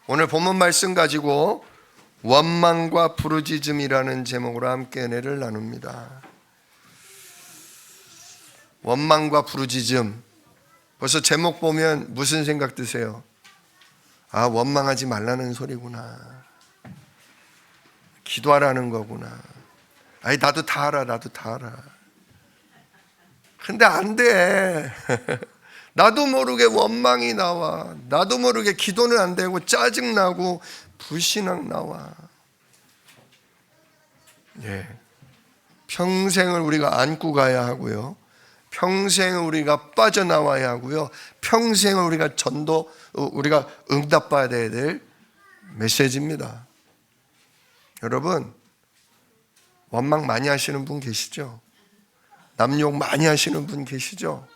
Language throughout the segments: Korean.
오늘 본문 말씀 가지고 원망과 부르짖음이라는 제목으로 함께 은혜를 나눕니다. 원망과 부르짖음. 벌써 제목 보면 무슨 생각 드세요? 아, 원망하지 말라는 소리구나. 기도하라는 거구나. 아니, 나도 다 알아. 근데 안 돼. 나도 모르게 원망이 나와. 나도 모르게 기도는 안 되고 짜증나고 불신앙 나와. 평생을 우리가 안고 가야 하고요. 평생을 우리가 빠져나와야 하고요. 평생을 우리가 응답받아야 될 메시지입니다. 여러분, 원망 많이 하시는 분 계시죠? 남욕 많이 하시는 분 계시죠?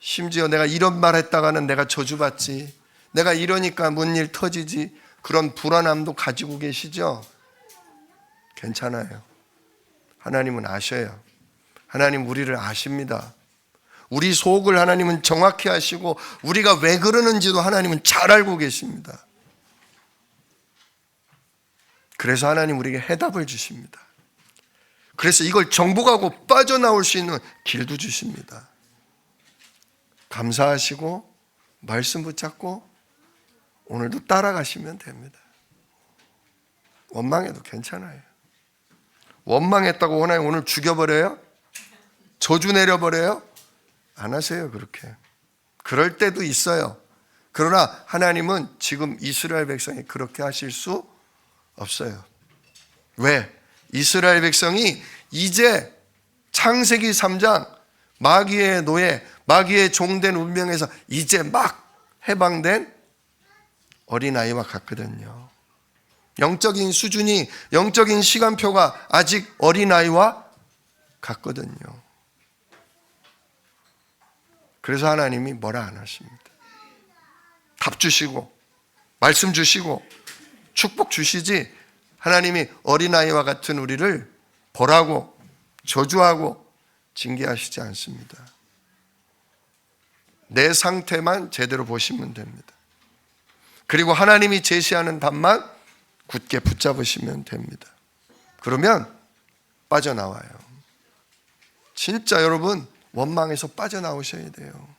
심지어 내가 이런 말 했다가는 내가 저주받지, 내가 이러니까 뭔 일 터지지, 그런 불안함도 가지고 계시죠? 괜찮아요. 하나님은 아셔요. 하나님 우리를 아십니다. 우리 속을 하나님은 정확히 아시고 우리가 왜 그러는지도 하나님은 잘 알고 계십니다. 그래서 하나님 우리에게 해답을 주십니다. 그래서 이걸 정복하고 빠져나올 수 있는 길도 주십니다. 감사하시고 말씀 붙잡고 오늘도 따라가시면 됩니다. 원망해도 괜찮아요. 원망했다고 오늘 죽여버려요? 저주 내려버려요? 안 하세요. 그렇게. 그럴 때도 있어요. 그러나 하나님은 지금 이스라엘 백성이 그렇게 하실 수 없어요. 왜? 이스라엘 백성이 이제 창세기 3장 마귀의 노예, 마귀의 종된 운명에서 이제 막 해방된 어린아이와 같거든요. 영적인 수준이, 영적인 시간표가 아직 어린아이와 같거든요. 그래서 하나님이 뭐라 안 하십니다. 답 주시고 말씀 주시고 축복 주시지, 하나님이 어린아이와 같은 우리를 벌하고 저주하고 징계하시지 않습니다. 내 상태만 제대로 보시면 됩니다. 그리고 하나님이 제시하는 답만 굳게 붙잡으시면 됩니다. 그러면 빠져나와요. 진짜 여러분, 원망에서 빠져나오셔야 돼요.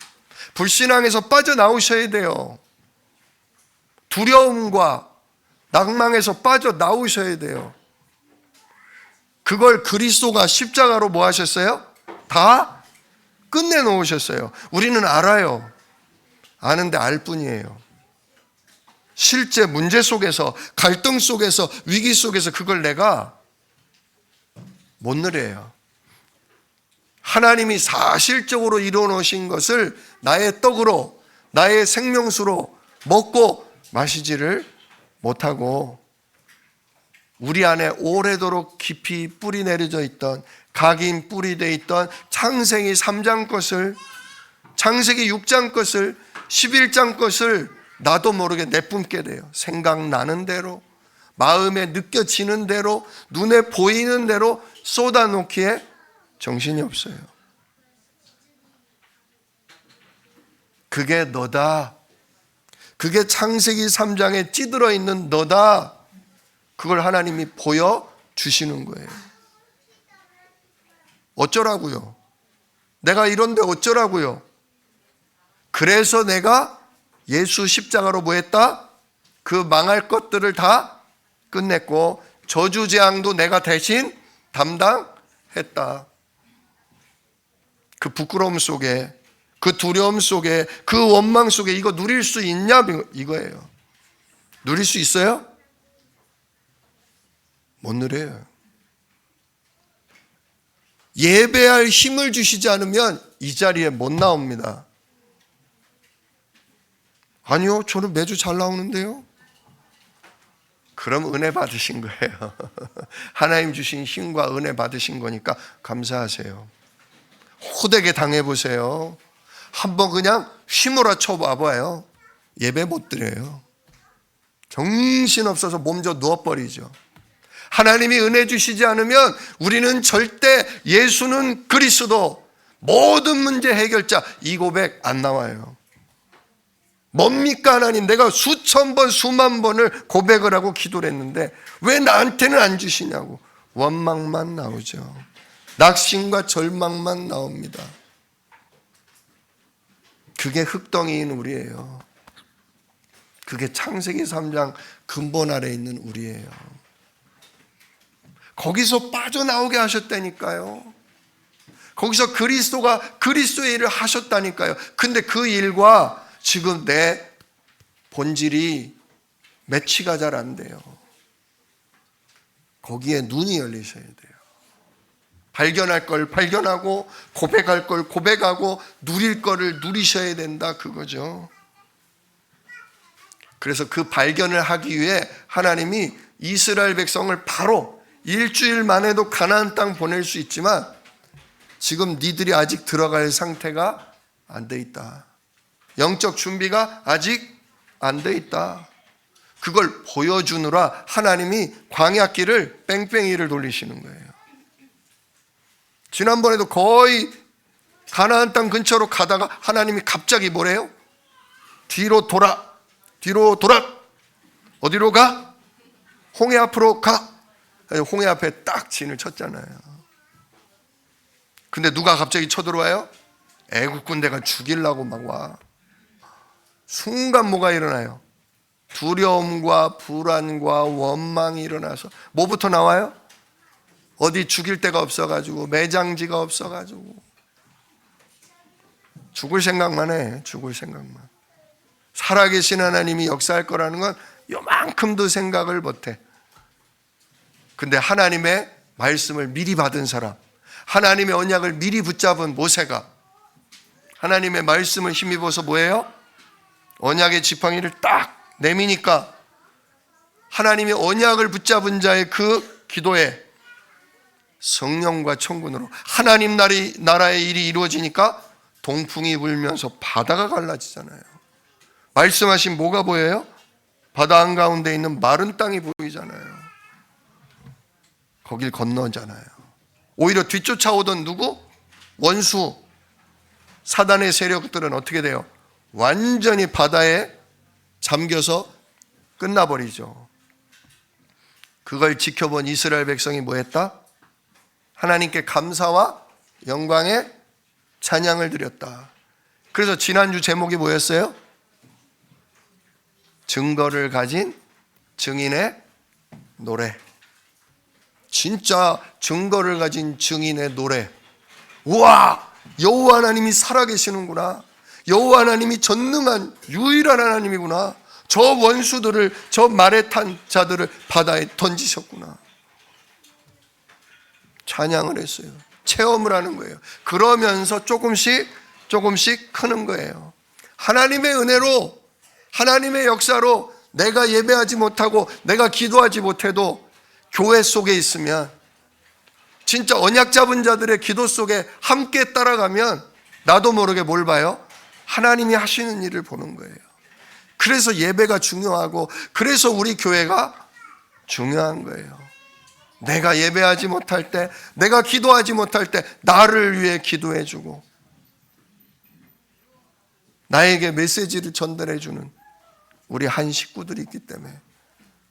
불신앙에서 빠져나오셔야 돼요. 두려움과 낭망에서 빠져나오셔야 돼요. 그걸 그리스도가 십자가로 뭐 하셨어요? 다 끝내놓으셨어요. 우리는 알아요. 아는데 알 뿐이에요. 실제 문제 속에서, 갈등 속에서, 위기 속에서 그걸 내가 못 누려요. 하나님이 사실적으로 이루어 놓으신 것을 나의 떡으로, 나의 생명수로 먹고 마시지를 못하고, 우리 안에 오래도록 깊이 뿌리 내려져 있던, 각인 뿌리 되어 있던 창세기 3장 것을, 창세기 6장 것을, 11장 것을 나도 모르게 내뿜게 돼요. 생각나는 대로, 마음에 느껴지는 대로, 눈에 보이는 대로 쏟아놓기에 정신이 없어요. 그게 너다. 그게 창세기 3장에 찌들어 있는 너다. 그걸 하나님이 보여주시는 거예요. 어쩌라고요? 내가 이런데 어쩌라고요? 그래서 내가 예수 십자가로 뭐 했다? 그 망할 것들을 다 끝냈고 저주재앙도 내가 대신 담당했다. 그 부끄러움 속에, 그 두려움 속에, 그 원망 속에 이거 누릴 수 있냐? 이거예요. 누릴 수 있어요? 못 누려요. 예배할 힘을 주시지 않으면 이 자리에 못 나옵니다. 아니요, 저는 매주 잘 나오는데요. 그럼 은혜 받으신 거예요. 하나님 주신 힘과 은혜 받으신 거니까 감사하세요. 호되게 당해보세요. 한번 그냥 휘몰아 쳐봐봐요. 예배 못 드려요. 정신없어서 몸져 누워버리죠. 하나님이 은혜 주시지 않으면 우리는 절대 예수는 그리스도, 모든 문제 해결자, 이 고백 안 나와요. 뭡니까 하나님, 내가 수천 번 수만 번을 고백을 하고 기도를 했는데 왜 나한테는 안 주시냐고 원망만 나오죠. 낙심과 절망만 나옵니다. 그게 흙덩이인 우리예요. 그게 창세기 3장 근본 아래에 있는 우리예요. 거기서 빠져나오게 하셨다니까요. 거기서 그리스도가 그리스도의 일을 하셨다니까요. 근데 그 일과 지금 내 본질이 매치가 잘 안 돼요. 거기에 눈이 열리셔야 돼요. 발견할 걸 발견하고 고백할 걸 고백하고 누릴 거를 누리셔야 된다, 그거죠. 그래서 그 발견을 하기 위해 하나님이 이스라엘 백성을 바로 일주일 만에도 가나안 땅 보낼 수 있지만 지금 니들이 아직 들어갈 상태가 안 돼 있다. 영적 준비가 아직 안 돼 있다. 그걸 보여주느라 하나님이 광야길을 뺑뺑이를 돌리시는 거예요. 지난번에도 거의 가나안 땅 근처로 가다가 하나님이 갑자기 뭐래요? 뒤로 돌아. 어디로 가? 홍해 앞으로 가. 홍해 앞에 딱 진을 쳤잖아요. 근데 누가 갑자기 쳐들어와요? 애국 군대가 죽이려고 막 와. 순간 뭐가 일어나요? 두려움과 불안과 원망이 일어나서 뭐부터 나와요? 어디 죽일 데가 없어가지고 매장지가 없어가지고 죽을 생각만 해. 죽을 생각만. 살아계신 하나님이 역사할 거라는 건 요만큼도 생각을 못해. 근데 하나님의 말씀을 미리 받은 사람, 하나님의 언약을 미리 붙잡은 모세가 하나님의 말씀을 힘입어서 뭐예요? 언약의 지팡이를 딱 내미니까 하나님의 언약을 붙잡은 자의 그 기도에 성령과 천군으로 하나님 나라의 일이 이루어지니까 동풍이 불면서 바다가 갈라지잖아요. 말씀하신 뭐가 보여요? 바다 한가운데 있는 마른 땅이 보이잖아요. 거길 건너잖아요. 오히려 뒤쫓아오던 누구? 원수 사단의 세력들은 어떻게 돼요? 완전히 바다에 잠겨서 끝나버리죠. 그걸 지켜본 이스라엘 백성이 뭐 했다? 하나님께 감사와 영광의 찬양을 드렸다. 그래서 지난주 제목이 뭐였어요? 증거를 가진 증인의 노래. 진짜 증거를 가진 증인의 노래. 우와! 여호와 하나님이 살아계시는구나. 여호와 하나님이 전능한 유일한 하나님이구나. 저 원수들을, 저 말에 탄 자들을 바다에 던지셨구나. 찬양을 했어요. 체험을 하는 거예요. 그러면서 조금씩 크는 거예요. 하나님의 은혜로, 하나님의 역사로 내가 예배하지 못하고 내가 기도하지 못해도 교회 속에 있으면, 진짜 언약 잡은 자들의 기도 속에 함께 따라가면 나도 모르게 뭘 봐요? 하나님이 하시는 일을 보는 거예요. 그래서 예배가 중요하고 그래서 우리 교회가 중요한 거예요. 내가 예배하지 못할 때, 내가 기도하지 못할 때 나를 위해 기도해 주고 나에게 메시지를 전달해 주는 우리 한 식구들이 있기 때문에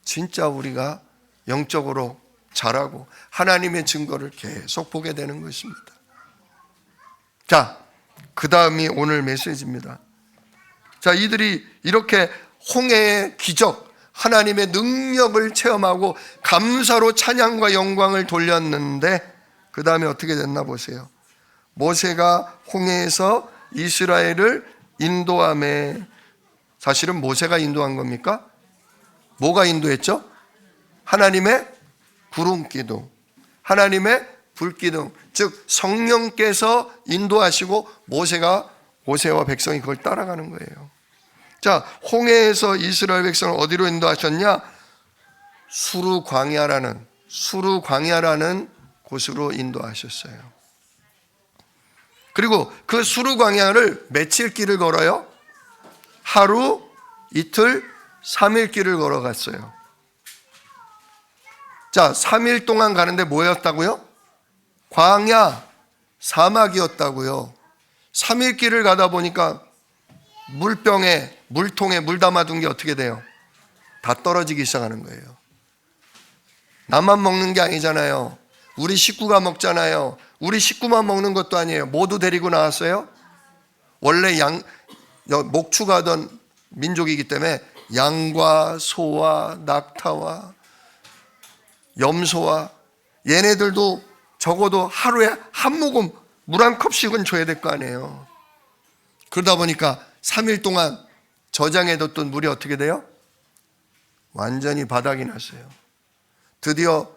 진짜 우리가 영적으로 자라고 하나님의 증거를 계속 보게 되는 것입니다. 자, 그 다음이 오늘 메시지입니다. 자, 이들이 이렇게 홍해의 기적, 하나님의 능력을 체험하고 감사로 찬양과 영광을 돌렸는데 그 다음에 어떻게 됐나 보세요. 모세가 홍해에서 이스라엘을 인도함에, 사실은 모세가 인도한 겁니까? 뭐가 인도했죠? 하나님의 구름기둥, 하나님의 불기둥, 즉 성령께서 인도하시고 모세와 백성이 그걸 따라가는 거예요. 자, 홍해에서 이스라엘 백성을 어디로 인도하셨냐? 수르 광야라는 곳으로 인도하셨어요. 그리고 그 수르 광야를 며칠 길을 걸어요? 하루, 이틀, 3일 길을 걸어갔어요. 자, 3일 동안 가는데 뭐였다고요? 광야, 사막이었다고요. 3일 길을 가다 보니까 물통에 물 담아둔 게 어떻게 돼요? 다 떨어지기 시작하는 거예요. 나만 먹는 게 아니잖아요. 우리 식구가 먹잖아요. 우리 식구만 먹는 것도 아니에요. 모두 데리고 나왔어요. 원래 목축하던 민족이기 때문에 양과 소와 낙타와 염소와 얘네들도 적어도 하루에 한 모금 물 한 컵씩은 줘야 될 거 아니에요. 그러다 보니까 3일 동안 저장해뒀던 물이 어떻게 돼요? 완전히 바닥이 났어요. 드디어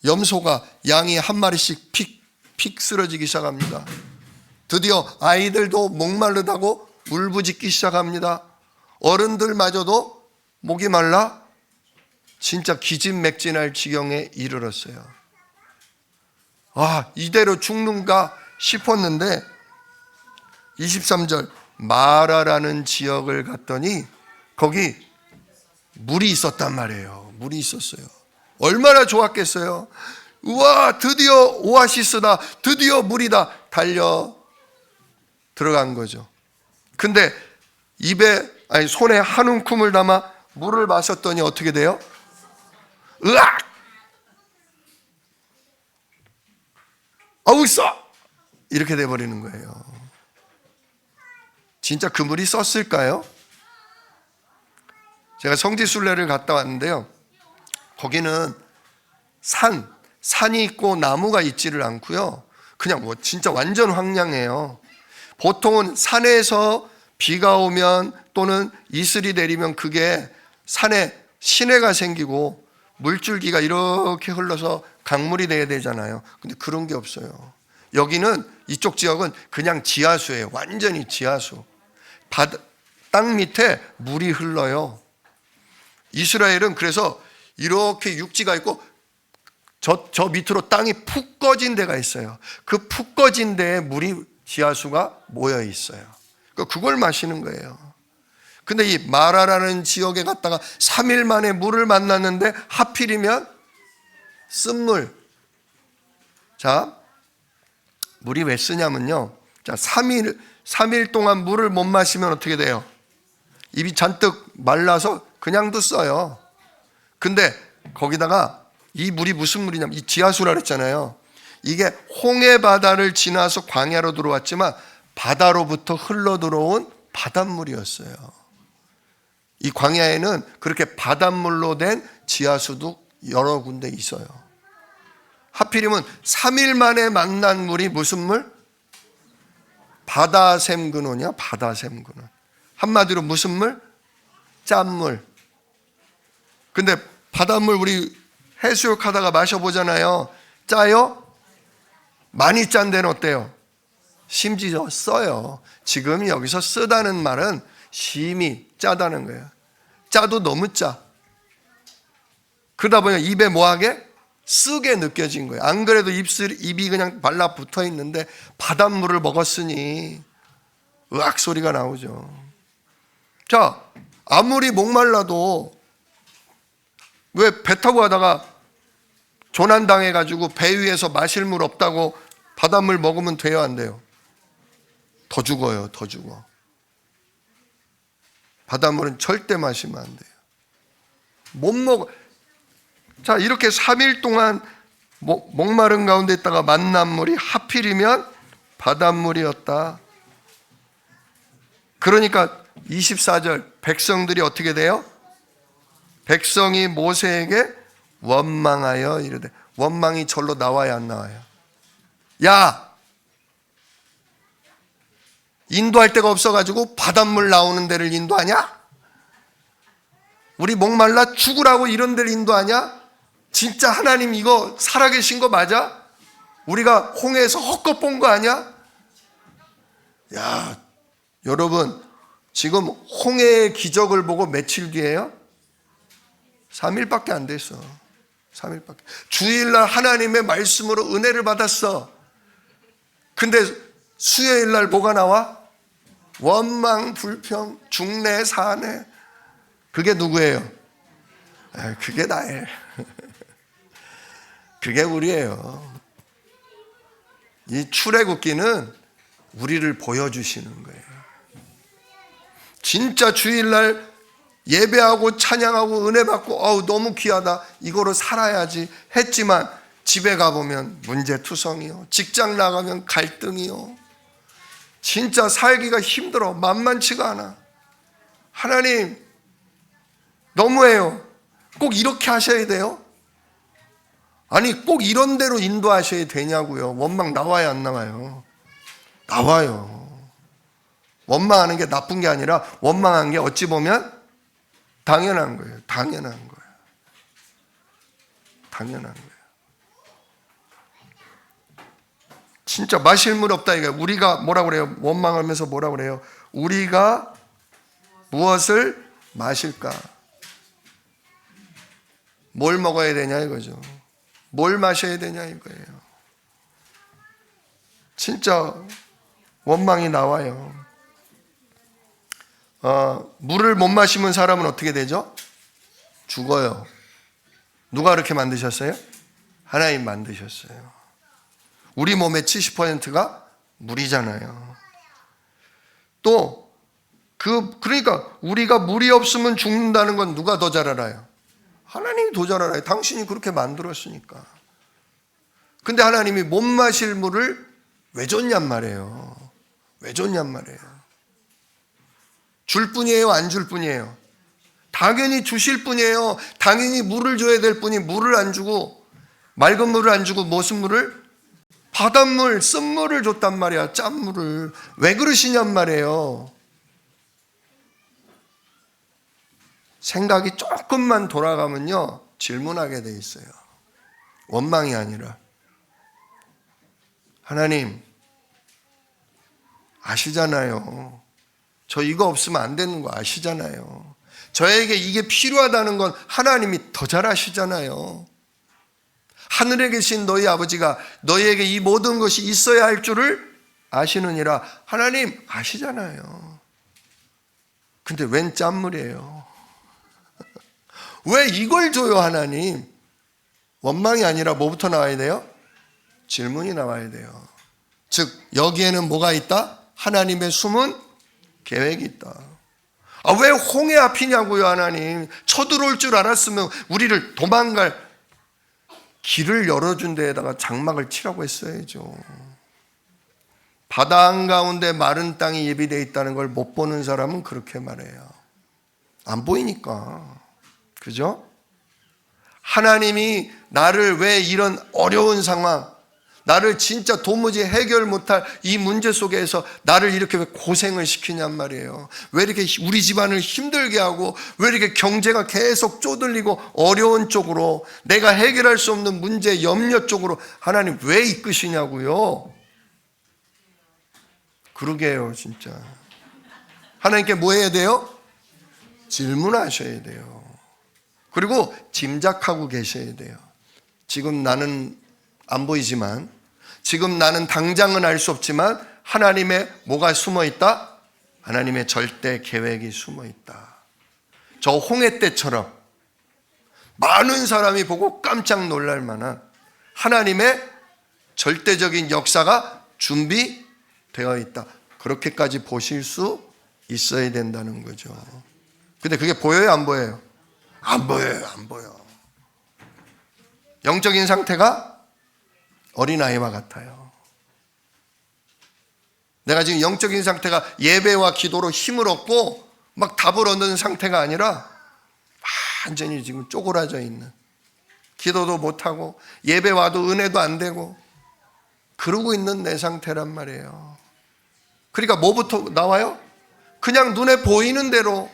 염소가 양이 한 마리씩 픽 쓰러지기 시작합니다. 드디어 아이들도 목마르다고 울부짖기 시작합니다. 어른들마저도 목이 말라 진짜 기진맥진할 지경에 이르렀어요. 이대로 죽는가 싶었는데 23절 마라라는 지역을 갔더니 거기 물이 있었단 말이에요. 물이 있었어요. 얼마나 좋았겠어요. 우와, 드디어 오아시스다. 드디어 물이다. 달려 들어간 거죠. 근데 손에 한 움큼을 담아 물을 마셨더니 어떻게 돼요? 으악! 어우, 써! 이렇게 돼버리는 거예요. 진짜 그 물이 썼을까요? 제가 성지순례를 갔다 왔는데요. 거기는 산이 있고 나무가 있지를 않고요. 그냥 진짜 완전 황량해요. 보통은 산에서 비가 오면 또는 이슬이 내리면 그게 산에 시내가 생기고 물줄기가 이렇게 흘러서 강물이 돼야 되잖아요. 근데 그런 게 없어요. 여기는 이쪽 지역은 그냥 지하수예요. 완전히 지하수. 땅 밑에 물이 흘러요. 이스라엘은 그래서 이렇게 육지가 있고 저 밑으로 땅이 푹 꺼진 데가 있어요. 그 푹 꺼진 데에 물이 지하수가 모여 있어요. 그걸 마시는 거예요. 근데 이 마라라는 지역에 갔다가 3일 만에 물을 만났는데 하필이면 쓴물. 자, 물이 왜 쓰냐면요. 자, 3일 동안 물을 못 마시면 어떻게 돼요? 입이 잔뜩 말라서 그냥도 써요. 근데 거기다가 이 물이 무슨 물이냐면 이 지하수라 그랬잖아요. 이게 홍해 바다를 지나서 광야로 들어왔지만 바다로부터 흘러 들어온 바닷물이었어요. 이 광야에는 그렇게 바닷물로 된 지하수도 여러 군데 있어요. 하필이면 3일 만에 만난 물이 무슨 물? 바다샘근원이야. 바다샘근원. 한마디로 무슨 물? 짠물. 근데 바닷물 우리 해수욕 하다가 마셔보잖아요. 짜요? 많이 짠 데는 어때요? 심지어 써요. 지금 여기서 쓰다는 말은 심히 짜다는 거예요. 짜도 너무 짜. 그러다 보니까 입에 뭐하게? 쓰게 느껴진 거예요. 안 그래도 입이 그냥 발라붙어 있는데 바닷물을 먹었으니 으악 소리가 나오죠. 자, 아무리 목말라도 왜 배 타고 가다가 조난당해가지고 배 위에서 마실 물 없다고 바닷물 먹으면 돼요, 안 돼요? 더 죽어요, 더 죽어. 바닷물은 절대 마시면 안 돼요. 못 먹어. 자, 이렇게 3일 동안 목마른 가운데 있다가 만난 물이 하필이면 바닷물이었다. 그러니까 24절 백성들이 어떻게 돼요? 백성이 모세에게 원망하여 이르되, 원망이 절로 나와야 안 나와요? 야, 인도할 데가 없어가지고 바닷물 나오는 데를 인도하냐? 우리 목말라 죽으라고 이런 데를 인도하냐? 진짜 하나님 이거 살아계신 거 맞아? 우리가 홍해에서 헛것 본 거 아니야? 야, 여러분 지금 홍해의 기적을 보고 며칠 뒤에요? 3일밖에 안 됐어. 3일밖에. 주일날 하나님의 말씀으로 은혜를 받았어. 근데 수요일날 뭐가 나와? 원망, 불평, 중내, 사내. 그게 누구예요? 그게 나예요. 그게 우리예요. 이 출애굽기는 우리를 보여주시는 거예요. 진짜 주일날 예배하고 찬양하고 은혜 받고 너무 귀하다, 이거로 살아야지 했지만 집에 가보면 문제투성이요, 직장 나가면 갈등이요, 진짜 살기가 힘들어, 만만치가 않아. 하나님 너무해요. 꼭 이렇게 하셔야 돼요? 아니 꼭 이런 대로 인도하셔야 되냐고요. 원망 나와요 안 나와요? 나와요. 원망하는 게 나쁜 게 아니라 원망한 게 어찌 보면 당연한 거예요. 당연한 거예요. 당연한 거예요. 진짜 마실 물 없다 이거. 우리가 뭐라고 그래요? 원망하면서 뭐라고 그래요? 우리가 무엇을 마실까? 뭘 먹어야 되냐 이거죠. 뭘 마셔야 되냐 이거예요. 진짜 원망이 나와요. 물을 못 마시면 사람은 어떻게 되죠? 죽어요. 누가 그렇게 만드셨어요? 하나님 만드셨어요. 우리 몸의 70%가 물이잖아요. 또 그러니까 우리가 물이 없으면 죽는다는 건 누가 더 잘 알아요? 하나님이 더 잘 알아요. 당신이 그렇게 만들었으니까. 근데 하나님이 못 마실 물을 왜 줬냔 말이에요. 왜 줬냔 말이에요. 줄 뿐이에요, 안 줄 뿐이에요? 당연히 주실 뿐이에요. 당연히 물을 줘야 될 뿐이 물을 안 주고, 맑은 물을 안 주고 무슨 물을? 바닷물, 쓴물을 줬단 말이야. 짠물을. 왜 그러시냔 말이에요. 생각이 조금만 돌아가면요 질문하게 돼 있어요. 원망이 아니라, 하나님 아시잖아요. 저 이거 없으면 안 되는 거 아시잖아요. 저에게 이게 필요하다는 건 하나님이 더 잘 아시잖아요. 하늘에 계신 너희 아버지가 너희에게 이 모든 것이 있어야 할 줄을 아시느니라. 하나님 아시잖아요. 근데 웬 짠물이에요? 왜 이걸 줘요 하나님? 원망이 아니라 뭐부터 나와야 돼요? 질문이 나와야 돼요. 즉 여기에는 뭐가 있다? 하나님의 숨은 계획이 있다. 왜 홍해 앞이냐고요 하나님. 쳐들어올 줄 알았으면 우리를 도망갈 길을 열어준 데에다가 장막을 치라고 했어야죠. 바다 한가운데 마른 땅이 예비되어 있다는 걸 못 보는 사람은 그렇게 말해요. 안 보이니까. 그죠? 하나님이 나를 왜 이런 어려운 상황, 나를 진짜 도무지 해결 못할 이 문제 속에서 나를 이렇게 왜 고생을 시키냔 말이에요. 왜 이렇게 우리 집안을 힘들게 하고, 왜 이렇게 경제가 계속 쪼들리고 어려운 쪽으로, 내가 해결할 수 없는 문제, 염려 쪽으로 하나님 왜 이끄시냐고요. 그러게요 진짜. 하나님께 뭐 해야 돼요? 질문하셔야 돼요. 그리고 짐작하고 계셔야 돼요. 지금 나는 안 보이지만, 지금 나는 당장은 알 수 없지만 하나님의 뭐가 숨어 있다? 하나님의 절대 계획이 숨어 있다. 저 홍해 때처럼 많은 사람이 보고 깜짝 놀랄 만한 하나님의 절대적인 역사가 준비되어 있다. 그렇게까지 보실 수 있어야 된다는 거죠. 근데 그게 보여요 안 보여요? 안 보여요. 안 보여. 영적인 상태가 어린아이와 같아요. 내가 지금 영적인 상태가 예배와 기도로 힘을 얻고 막 답을 얻는 상태가 아니라 완전히 지금 쪼그라져 있는, 기도도 못하고 예배 와도 은혜도 안 되고 그러고 있는 내 상태란 말이에요. 그러니까 뭐부터 나와요? 그냥 눈에 보이는 대로,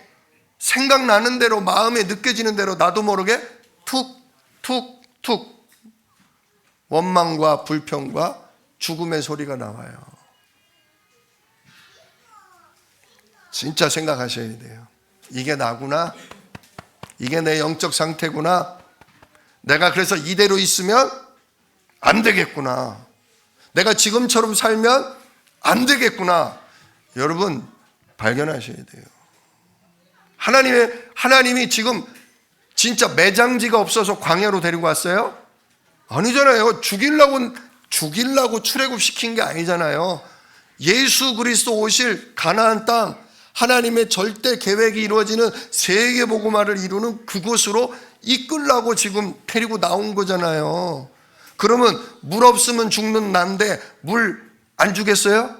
생각나는 대로, 마음에 느껴지는 대로 나도 모르게 툭툭툭 원망과 불평과 죽음의 소리가 나와요. 진짜 생각하셔야 돼요. 이게 나구나. 이게 내 영적 상태구나. 내가 그래서 이대로 있으면 안 되겠구나. 내가 지금처럼 살면 안 되겠구나. 여러분 발견하셔야 돼요. 하나님이 지금 진짜 매장지가 없어서 광야로 데리고 왔어요? 아니잖아요. 죽이려고 출애굽시킨 게 아니잖아요. 예수 그리스도 오실 가나안 땅, 하나님의 절대 계획이 이루어지는 세계복음화를 이루는 그곳으로 이끌라고 지금 데리고 나온 거잖아요. 그러면 물 없으면 죽는 난데 물 안 주겠어요?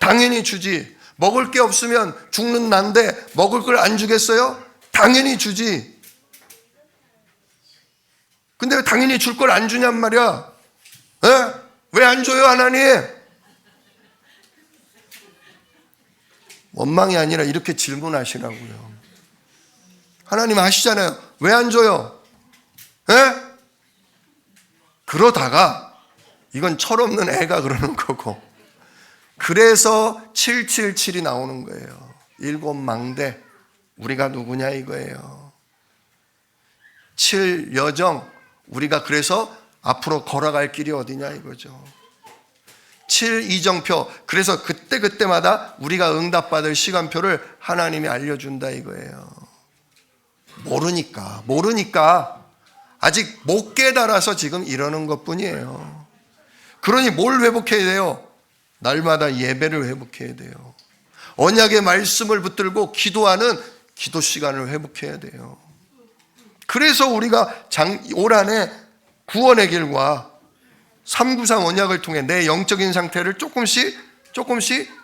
당연히 주지. 먹을 게 없으면 죽는 난데 먹을 걸 안 주겠어요? 당연히 주지. 근데 왜 당연히 줄 걸 안 주냔 말이야. 왜 안 줘요, 하나님? 원망이 아니라 이렇게 질문하시라고요. 하나님 아시잖아요. 왜 안 줘요? 그러다가 이건 철없는 애가 그러는 거고, 그래서 777이 나오는 거예요. 7망대, 우리가 누구냐 이거예요. 7여정, 우리가 그래서 앞으로 걸어갈 길이 어디냐 이거죠. 7이정표, 그래서 그때마다 우리가 응답받을 시간표를 하나님이 알려준다 이거예요. 모르니까 아직 못 깨달아서 지금 이러는 것뿐이에요. 그러니 뭘 회복해야 돼요? 날마다 예배를 회복해야 돼요. 언약의 말씀을 붙들고 기도하는 기도 시간을 회복해야 돼요. 그래서 우리가 올 한해 구원의 길과 393 언약을 통해 내 영적인 상태를 조금씩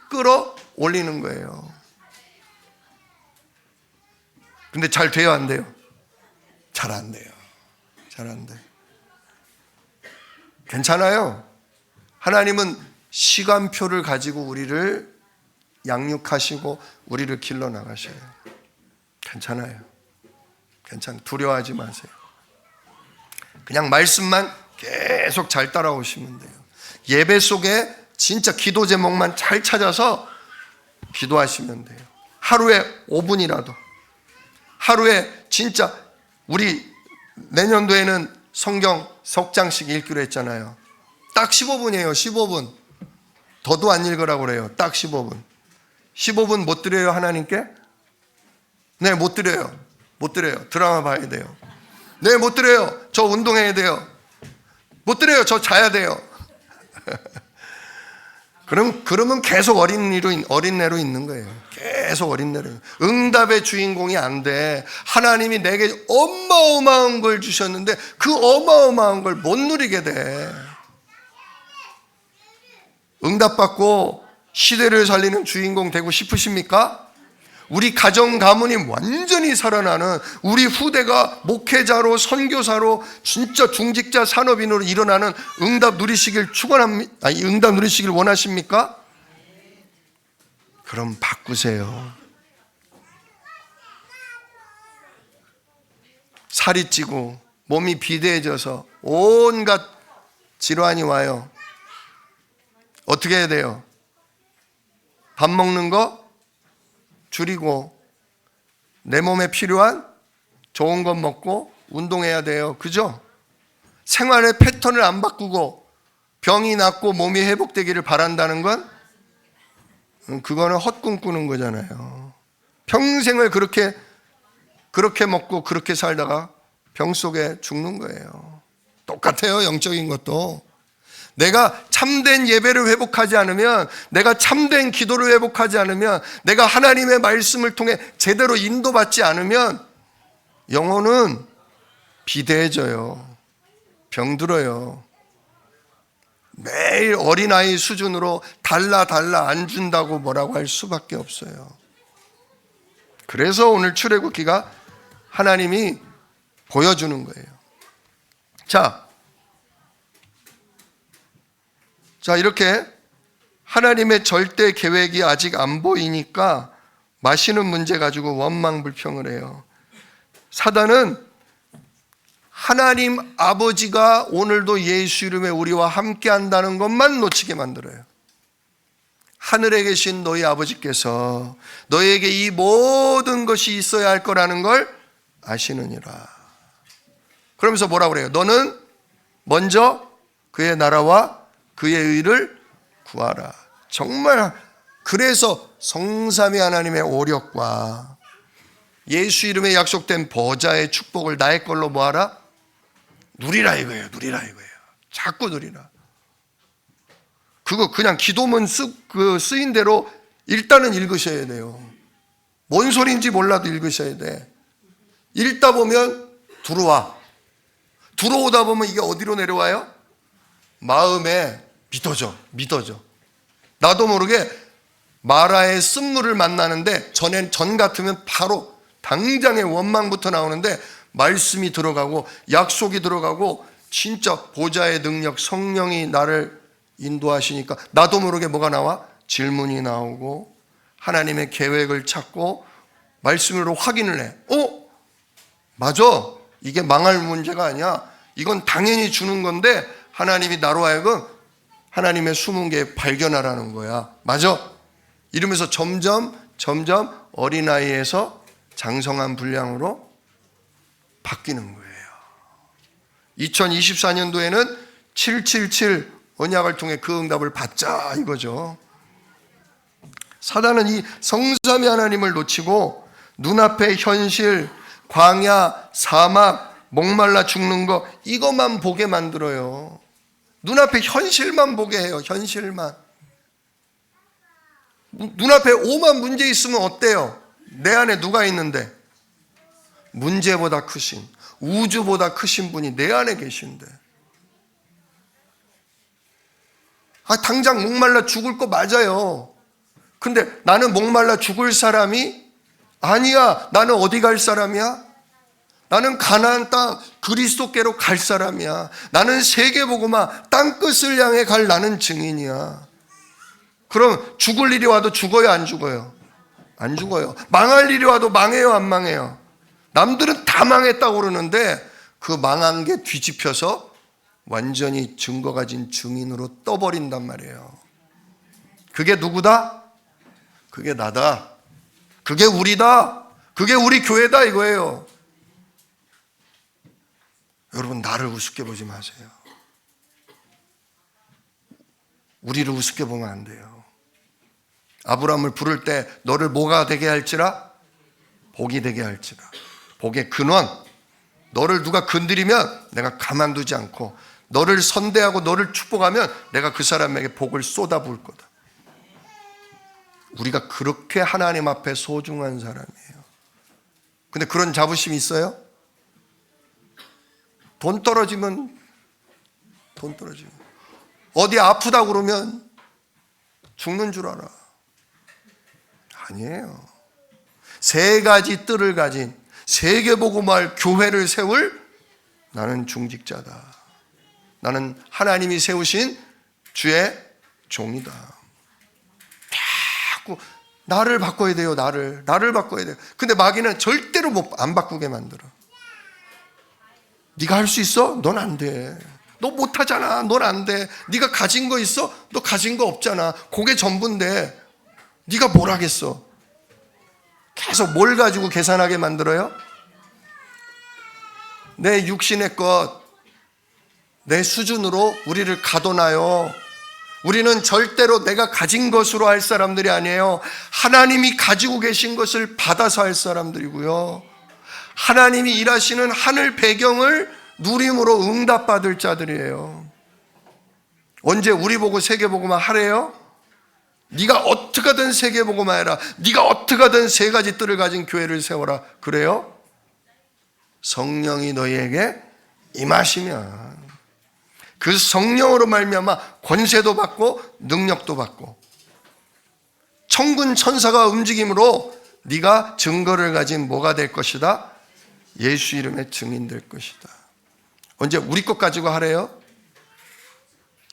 끌어올리는 거예요. 근데 잘 돼요, 안 돼요? 잘 안 돼요. 잘 안 돼. 괜찮아요. 하나님은 시간표를 가지고 우리를 양육하시고 우리를 길러 나가셔요. 괜찮아요. 두려워하지 마세요. 그냥 말씀만 계속 잘 따라오시면 돼요. 예배 속에 진짜 기도 제목만 잘 찾아서 기도하시면 돼요. 하루에 5분이라도. 하루에 진짜 우리 내년도에는 성경 석 장씩 읽기로 했잖아요. 딱 15분이에요. 15분. 더도 안 읽으라고 그래요. 딱 15분. 15분 못 드려요, 하나님께? 네, 못 드려요. 드라마 봐야 돼요. 네, 못 드려요. 저 운동해야 돼요. 못 드려요. 저 자야 돼요. 그러면 계속 어린애로 있는 거예요. 계속 어린애로. 응답의 주인공이 안 돼. 하나님이 내게 어마어마한 걸 주셨는데 그 어마어마한 걸 못 누리게 돼. 응답받고 시대를 살리는 주인공 되고 싶으십니까? 우리 가정 가문이 완전히 살아나는, 우리 후대가 목회자로 선교사로 진짜 중직자 산업인으로 일어나는 응답 누리시길 응답 누리시길 원하십니까? 그럼 바꾸세요. 살이 찌고 몸이 비대해져서 온갖 질환이 와요. 어떻게 해야 돼요? 밥 먹는 거 줄이고 내 몸에 필요한 좋은 것 먹고 운동해야 돼요. 그죠? 생활의 패턴을 안 바꾸고 병이 낫고 몸이 회복되기를 바란다는 건 그거는 헛꿈 꾸는 거잖아요. 평생을 그렇게 먹고 그렇게 살다가 병 속에 죽는 거예요. 똑같아요. 영적인 것도. 내가 참된 예배를 회복하지 않으면, 내가 참된 기도를 회복하지 않으면, 내가 하나님의 말씀을 통해 제대로 인도받지 않으면 영혼은 비대해져요. 병들어요. 매일 어린아이 수준으로 달라 안 준다고 뭐라고 할 수밖에 없어요. 그래서 오늘 출애굽기가 하나님이 보여주는 거예요. 자, 이렇게 하나님의 절대 계획이 아직 안 보이니까 마시는 문제 가지고 원망불평을 해요. 사단은 하나님 아버지가 오늘도 예수 이름에 우리와 함께 한다는 것만 놓치게 만들어요. 하늘에 계신 너희 아버지께서 너에게 이 모든 것이 있어야 할 거라는 걸 아시느니라. 그러면서 뭐라고 그래요? 너는 먼저 그의 나라와 그의 의를 구하라. 정말 그래서 성삼위 하나님의 오력과 예수 이름에 약속된 보좌의 축복을 나의 걸로 뭐하라? 누리라 이거예요. 자꾸 누리라. 그거 그냥 기도문 쓰인 대로 일단은 읽으셔야 돼요. 뭔 소리인지 몰라도 읽으셔야 돼. 읽다 보면 들어와. 들어오다 보면 이게 어디로 내려와요? 마음에 믿어져. 나도 모르게 마라의 쓴물을 만나는데 전 같으면 바로 당장의 원망부터 나오는데 말씀이 들어가고 약속이 들어가고 진짜 보좌의 능력 성령이 나를 인도하시니까 나도 모르게 뭐가 나와? 질문이 나오고 하나님의 계획을 찾고 말씀으로 확인을 해. 맞아. 이게 망할 문제가 아니야. 이건 당연히 주는 건데 하나님이 나로 하여금 하나님의 숨은 게 발견하라는 거야. 맞아. 이러면서 점점 어린아이에서 장성한 분량으로 바뀌는 거예요. 2024년도에는 777 언약을 통해 그 응답을 받자 이거죠. 사단은 이 성삼위 하나님을 놓치고 눈앞의 현실, 광야, 사막, 목말라 죽는 거 이것만 보게 만들어요. 눈앞에 현실만 보게 해요. 현실만. 눈앞에 오만 문제 있으면 어때요? 내 안에 누가 있는데? 문제보다 크신, 우주보다 크신 분이 내 안에 계신데. 당장 목말라 죽을 거 맞아요. 근데 나는 목말라 죽을 사람이 아니야. 나는 어디 갈 사람이야? 나는 가나안 땅 그리스도께로 갈 사람이야. 나는 세계복음화 땅끝을 향해 갈 나는 증인이야. 그럼 죽을 일이 와도 죽어요, 안 죽어요? 안 죽어요. 망할 일이 와도 망해요, 안 망해요? 남들은 다 망했다고 그러는데 그 망한 게 뒤집혀서 완전히 증거 가진 증인으로 떠버린단 말이에요. 그게 누구다? 그게 나다. 그게 우리다. 그게 우리 교회다 이거예요. 여러분, 나를 우습게 보지 마세요. 우리를 우습게 보면 안 돼요. 아브라함을 부를 때 너를 뭐가 되게 할지라? 복이 되게 할지라. 복의 근원. 너를 누가 건드리면 내가 가만두지 않고 너를 선대하고 너를 축복하면 내가 그 사람에게 복을 쏟아부을 거다. 우리가 그렇게 하나님 앞에 소중한 사람이에요. 근데 그런 자부심이 있어요? 돈 떨어지면 어디 아프다 그러면 죽는 줄 알아. 아니에요. 세 가지 뜰을 가진 세계복음화할 교회를 세울 나는 중직자다. 나는 하나님이 세우신 주의 종이다. 자꾸 나를 바꿔야 돼요. 나를 바꿔야 돼요. 근데 마귀는 절대로 안 바꾸게 만들어. 네가 할 수 있어? 넌 안 돼. 너 못하잖아. 넌 안 돼. 네가 가진 거 있어? 너 가진 거 없잖아. 그게 전부인데 네가 뭘 하겠어? 계속 뭘 가지고 계산하게 만들어요? 내 육신의 것, 내 수준으로 우리를 가둬놔요. 우리는 절대로 내가 가진 것으로 할 사람들이 아니에요. 하나님이 가지고 계신 것을 받아서 할 사람들이고요. 하나님이 일하시는 하늘 배경을 누림으로 응답받을 자들이에요. 언제 우리 보고 세계복음화 하래요? 네가 어떻게 하든 세계복음화 해라. 네가 어떻게 하든 세 가지 뜰을 가진 교회를 세워라. 그래요? 성령이 너희에게 임하시면 그 성령으로 말미암아 권세도 받고 능력도 받고 천군 천사가 움직임으로 네가 증거를 가진 뭐가 될 것이다? 예수 이름의 증인 될 것이다. 언제 우리 것 가지고 하래요?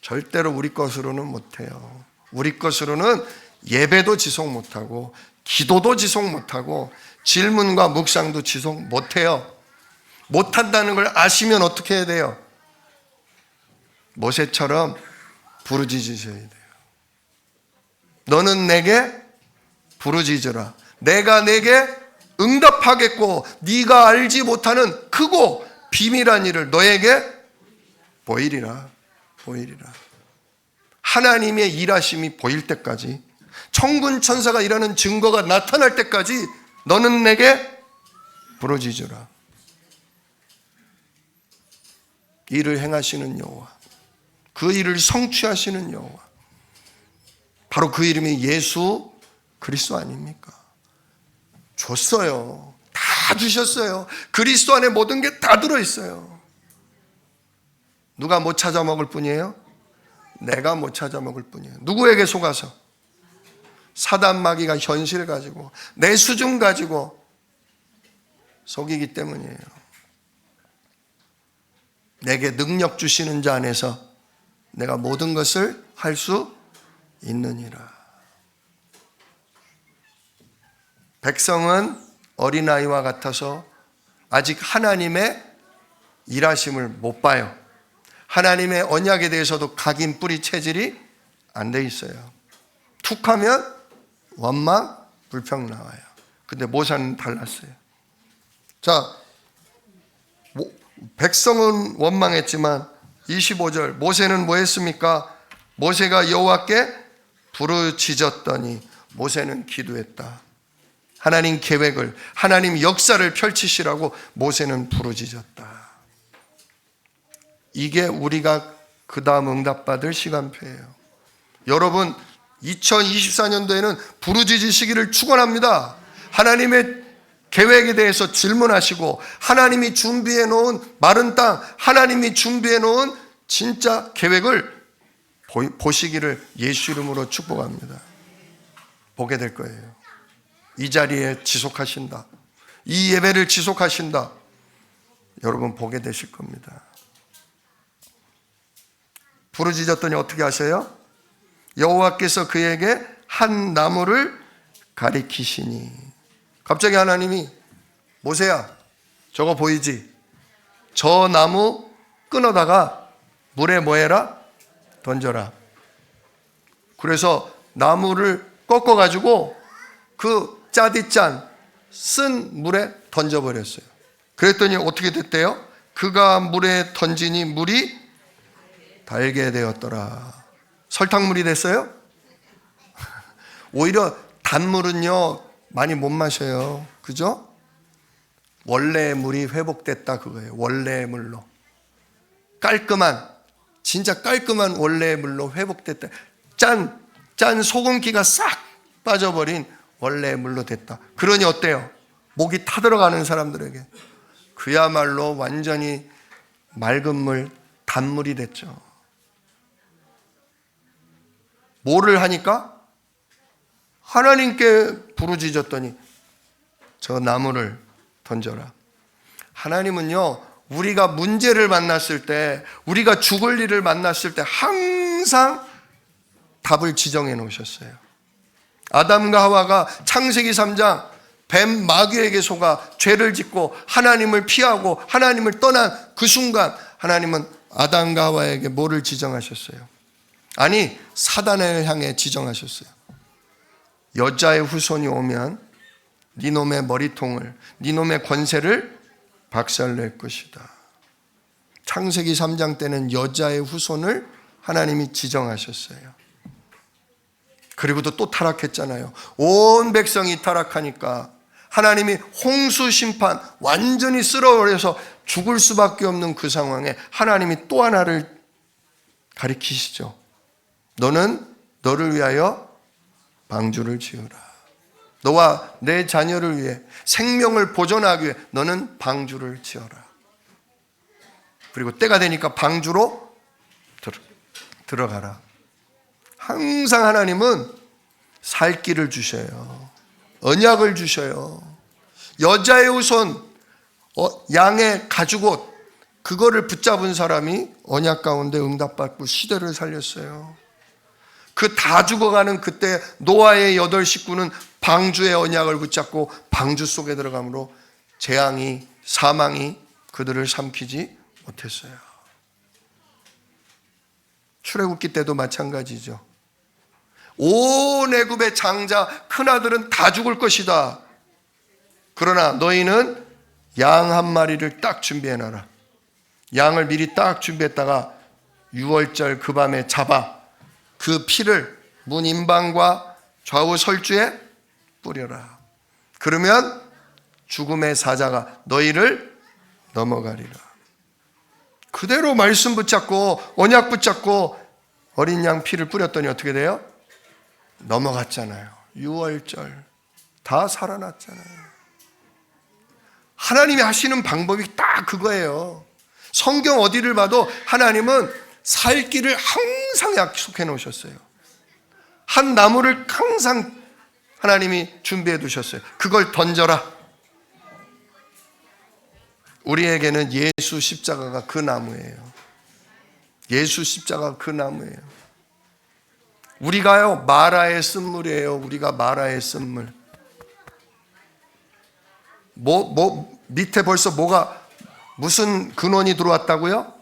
절대로 우리 것으로는 못해요. 우리 것으로는 예배도 지속 못하고 기도도 지속 못하고 질문과 묵상도 지속 못해요. 못한다는 걸 아시면 어떻게 해야 돼요? 모세처럼 부르짖으셔야 돼요. 너는 내게 부르짖으라. 내가 내게 응답하겠고 네가 알지 못하는 크고 비밀한 일을 너에게 보이리라. 하나님의 일하심이 보일 때까지, 천군 천사가 일하는 증거가 나타날 때까지 너는 내게 부르짖으라. 일을 행하시는 여호와, 그 일을 성취하시는 여호와, 바로 그 이름이 예수 그리스도 아닙니까? 줬어요. 다 주셨어요. 그리스도 안에 모든 게 다 들어있어요. 누가 못 찾아 먹을 뿐이에요? 내가 못 찾아 먹을 뿐이에요. 누구에게 속아서? 사단 마귀가 현실 가지고 내 수준 가지고 속이기 때문이에요. 내게 능력 주시는 자 안에서 내가 모든 것을 할 수 있느니라. 백성은 어린아이와 같아서 아직 하나님의 일하심을 못 봐요. 하나님의 언약에 대해서도 각인 뿌리 체질이 안 돼 있어요. 툭 하면 원망, 불평 나와요. 근데 모세는 달랐어요. 자, 백성은 원망했지만 25절 모세는 뭐 했습니까? 모세가 여호와께 부르짖었더니 모세는 기도했다. 하나님 계획을, 하나님 역사를 펼치시라고 모세는 부르짖었다. 이게 우리가 그 다음 응답받을 시간표예요. 여러분 2024년도에는 부르짖으시기를 축원합니다. 하나님의 계획에 대해서 질문하시고 하나님이 준비해 놓은 마른 땅, 하나님이 준비해 놓은 진짜 계획을 보시기를 예수 이름으로 축복합니다. 보게 될 거예요. 이 자리에 지속하신다. 이 예배를 지속하신다. 여러분 보게 되실 겁니다. 부르짖었더니 어떻게 하세요? 여호와께서 그에게 한 나무를 가리키시니. 갑자기 하나님이 모세야 저거 보이지? 저 나무 끊어다가 물에 뭐 해라? 던져라. 그래서 나무를 꺾어가지고 그 짜디짠 쓴 물에 던져버렸어요. 그랬더니 어떻게 됐대요? 그가 물에 던지니 물이 달게 되었더라. 설탕물이 됐어요? 오히려 단물은요 많이 못 마셔요. 그죠? 원래의 물이 회복됐다 그거예요. 원래의 물로. 깔끔한, 진짜 깔끔한 원래의 물로 회복됐다. 짠 소금기가 싹 빠져버린 원래의 물로 됐다. 그러니 어때요? 목이 타들어가는 사람들에게 그야말로 완전히 맑은 물, 단물이 됐죠. 뭐를 하니까? 하나님께 부르짖었더니 저 나무를 던져라. 하나님은요 우리가 문제를 만났을 때, 우리가 죽을 일을 만났을 때 항상 답을 지정해 놓으셨어요. 아담과 하와가 창세기 3장 뱀 마귀에게 속아 죄를 짓고 하나님을 피하고 하나님을 떠난 그 순간 하나님은 아담과 하와에게 뭐를 지정하셨어요? 아니 사단을 향해 지정하셨어요. 여자의 후손이 오면 네 놈의 머리통을, 네 놈의 권세를 박살낼 것이다. 창세기 3장 때는 여자의 후손을 하나님이 지정하셨어요. 그리고도 또 타락했잖아요. 온 백성이 타락하니까 하나님이 홍수 심판 완전히 쓸어버려서 죽을 수밖에 없는 그 상황에 하나님이 또 하나를 가리키시죠. 너는 너를 위하여 방주를 지으라. 너와 내 자녀를 위해 생명을 보존하기 위해 너는 방주를 지어라. 그리고 때가 되니까 방주로 들어가라. 항상 하나님은 살 길을 주셔요. 언약을 주셔요. 여자의 후손, 양의 가죽옷, 그거를 붙잡은 사람이 언약 가운데 응답받고 시대를 살렸어요. 그 다 죽어가는 그때 노아의 8 식구는 방주의 언약을 붙잡고 방주 속에 들어가므로 재앙이, 사망이 그들을 삼키지 못했어요. 출애굽기 때도 마찬가지죠. 온 애굽의 장자 큰아들은 다 죽을 것이다. 그러나 너희는 양 한 마리를 딱 준비해놔라. 양을 미리 딱 준비했다가 6월절 그 밤에 잡아 그 피를 문 임방과 좌우 설주에 뿌려라. 그러면 죽음의 사자가 너희를 넘어가리라. 그대로 말씀 붙잡고 언약 붙잡고 어린 양 피를 뿌렸더니 어떻게 돼요? 넘어갔잖아요. 6월절 다 살아났잖아요. 하나님이 하시는 방법이 딱 그거예요. 성경 어디를 봐도 하나님은 살 길을 항상 약속해 놓으셨어요. 한 나무를 항상 하나님이 준비해 두셨어요. 그걸 던져라. 우리에게는 예수 십자가가 그 나무예요. 예수 십자가가 그 나무예요. 우리가요, 마라의 쓴물이에요. 우리가 마라의 쓴물. 밑에 벌써 무슨 근원이 들어왔다고요?